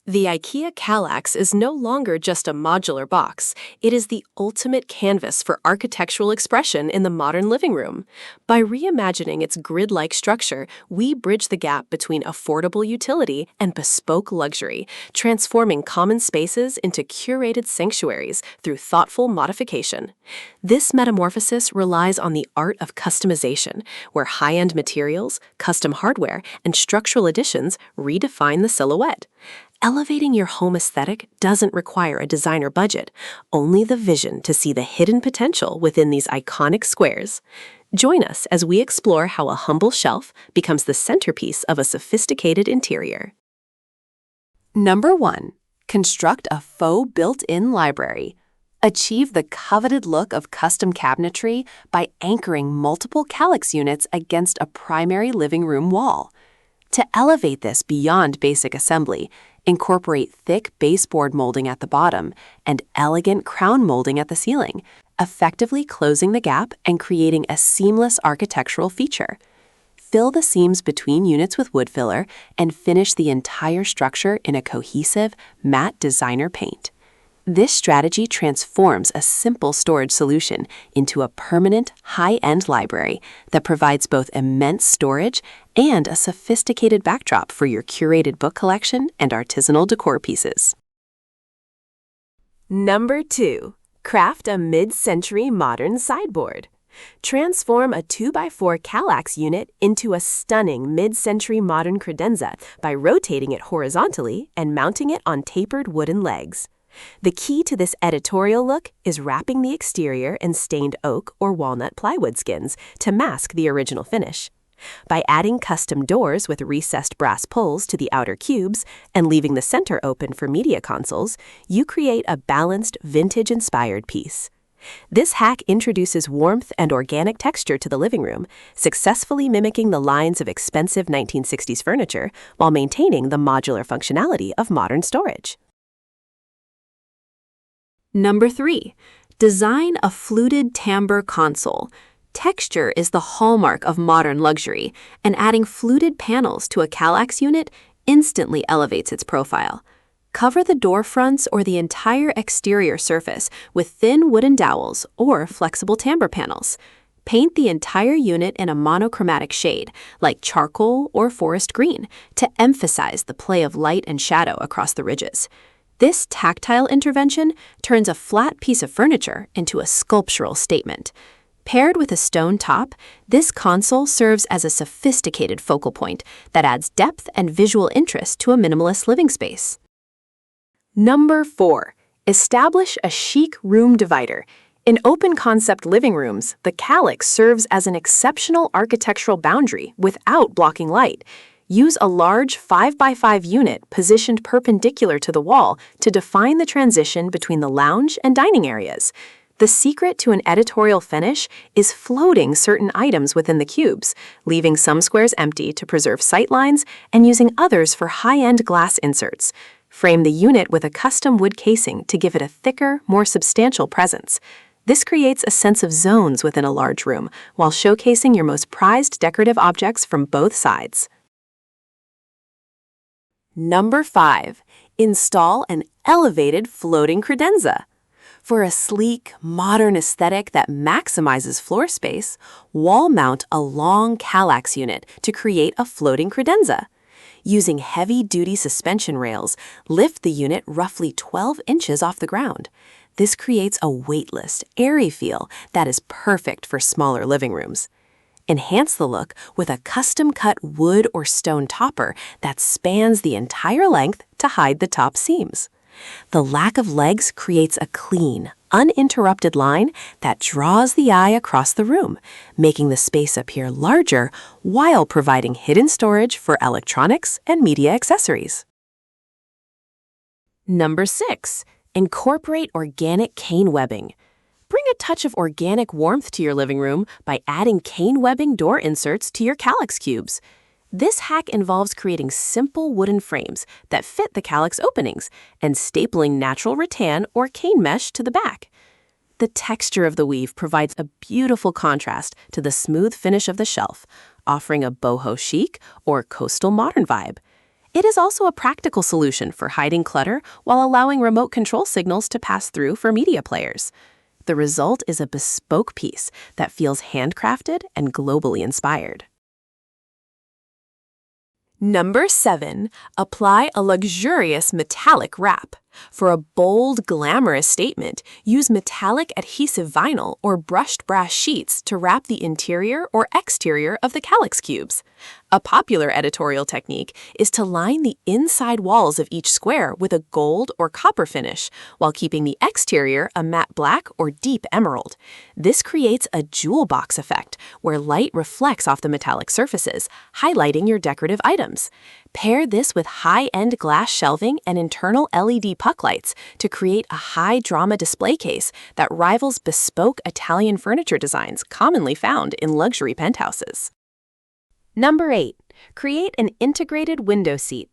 The IKEA Kallax is no longer just a modular box. It is the ultimate canvas for architectural expression in the modern living room. By reimagining its grid-like structure, we bridge the gap between affordable utility and bespoke luxury, transforming common spaces into curated sanctuaries through thoughtful modification. This metamorphosis relies on the art of customization, where high-end materials, custom hardware, and structural additions redefine the silhouette. Elevating your home aesthetic doesn't require a designer budget, only the vision to see the hidden potential within these iconic squares. Join us as we explore how a humble shelf becomes the centerpiece of a sophisticated interior. Number 1. Construct a faux built-in library. Achieve the coveted look of custom cabinetry by anchoring multiple Kallax units against a primary living room wall. To elevate this beyond basic assembly, incorporate thick baseboard molding at the bottom and elegant crown molding at the ceiling, effectively closing the gap and creating a seamless architectural feature. Fill the seams between units with wood filler and finish the entire structure in a cohesive, matte designer paint. This strategy transforms a simple storage solution into a permanent, high-end library that provides both immense storage and a sophisticated backdrop for your curated book collection and artisanal decor pieces. Number 2. Craft a mid-century modern sideboard. Transform a 2x4 Kallax unit into a stunning mid-century modern credenza by rotating it horizontally and mounting it on tapered wooden legs. The key to this editorial look is wrapping the exterior in stained oak or walnut plywood skins to mask the original finish. By adding custom doors with recessed brass pulls to the outer cubes and leaving the center open for media consoles, you create a balanced, vintage-inspired piece. This hack introduces warmth and organic texture to the living room, successfully mimicking the lines of expensive 1960s furniture while maintaining the modular functionality of modern storage. Number 3. Design a fluted timbre console. Texture is the hallmark of modern luxury, and adding fluted panels to a Kallax unit instantly elevates its profile. Cover the door fronts or the entire exterior surface with thin wooden dowels or flexible timbre panels. Paint the entire unit in a monochromatic shade, like charcoal or forest green, to emphasize the play of light and shadow across the ridges. This tactile intervention turns a flat piece of furniture into a sculptural statement. Paired with a stone top, this console serves as a sophisticated focal point that adds depth and visual interest to a minimalist living space. Number 4. Establish a chic room divider. In open-concept living rooms, the Kallax serves as an exceptional architectural boundary without blocking light. Use a large 5x5 unit positioned perpendicular to the wall to define the transition between the lounge and dining areas. The secret to an editorial finish is floating certain items within the cubes, leaving some squares empty to preserve sightlines and using others for high-end glass inserts. Frame the unit with a custom wood casing to give it a thicker, more substantial presence. This creates a sense of zones within a large room while showcasing your most prized decorative objects from both sides. Number 5. Install an elevated floating credenza. For a sleek, modern aesthetic that maximizes floor space, wall mount a long Kallax unit to create a floating credenza. Using heavy-duty suspension rails, lift the unit roughly 12 inches off the ground. This creates a weightless, airy feel that is perfect for smaller living rooms. Enhance the look with a custom-cut wood or stone topper that spans the entire length to hide the top seams. The lack of legs creates a clean, uninterrupted line that draws the eye across the room, making the space appear larger while providing hidden storage for electronics and media accessories. Number 6. Incorporate organic cane webbing. Bring a touch of organic warmth to your living room by adding cane webbing door inserts to your Kallax cubes. This hack involves creating simple wooden frames that fit the Kallax openings and stapling natural rattan or cane mesh to the back. The texture of the weave provides a beautiful contrast to the smooth finish of the shelf, offering a boho chic or coastal modern vibe. It is also a practical solution for hiding clutter while allowing remote control signals to pass through for media players. The result is a bespoke piece that feels handcrafted and globally inspired. Number 7. Apply a luxurious metallic wrap. For a bold, glamorous statement, use metallic adhesive vinyl or brushed brass sheets to wrap the interior or exterior of the Kallax cubes. A popular editorial technique is to line the inside walls of each square with a gold or copper finish, while keeping the exterior a matte black or deep emerald. This creates a jewel box effect, where light reflects off the metallic surfaces, highlighting your decorative items. Pair this with high-end glass shelving and internal LED puck lights to create a high-drama display case that rivals bespoke Italian furniture designs commonly found in luxury penthouses. Number 8. Create an integrated window seat.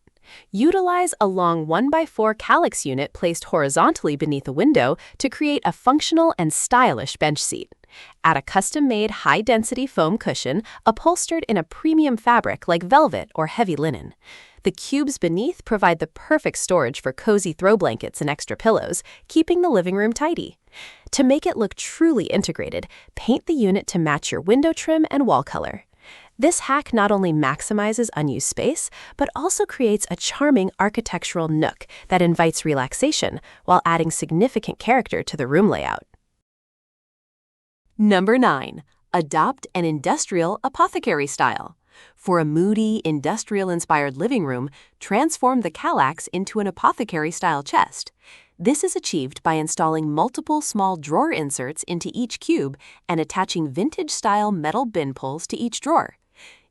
Utilize a long 1x4 Kallax unit placed horizontally beneath a window to create a functional and stylish bench seat. Add a custom-made high-density foam cushion upholstered in a premium fabric like velvet or heavy linen. The cubes beneath provide the perfect storage for cozy throw blankets and extra pillows, keeping the living room tidy. To make it look truly integrated, paint the unit to match your window trim and wall color. This hack not only maximizes unused space, but also creates a charming architectural nook that invites relaxation while adding significant character to the room layout. Number 9. Adopt an industrial apothecary style. For a moody, industrial-inspired living room, transform the Kallax into an apothecary-style chest. This is achieved by installing multiple small drawer inserts into each cube and attaching vintage-style metal bin pulls to each drawer.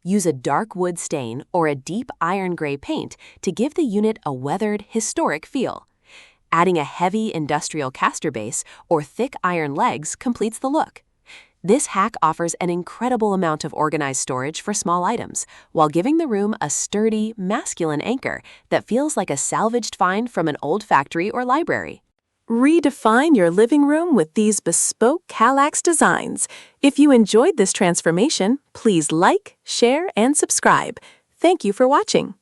Use a dark wood stain or a deep iron gray paint to give the unit a weathered, historic feel. Adding a heavy industrial caster base or thick iron legs completes the look. This hack offers an incredible amount of organized storage for small items, while giving the room a sturdy, masculine anchor that feels like a salvaged find from an old factory or library. Redefine your living room with these bespoke Kallax designs. If you enjoyed this transformation, please like, share, and subscribe. Thank you for watching.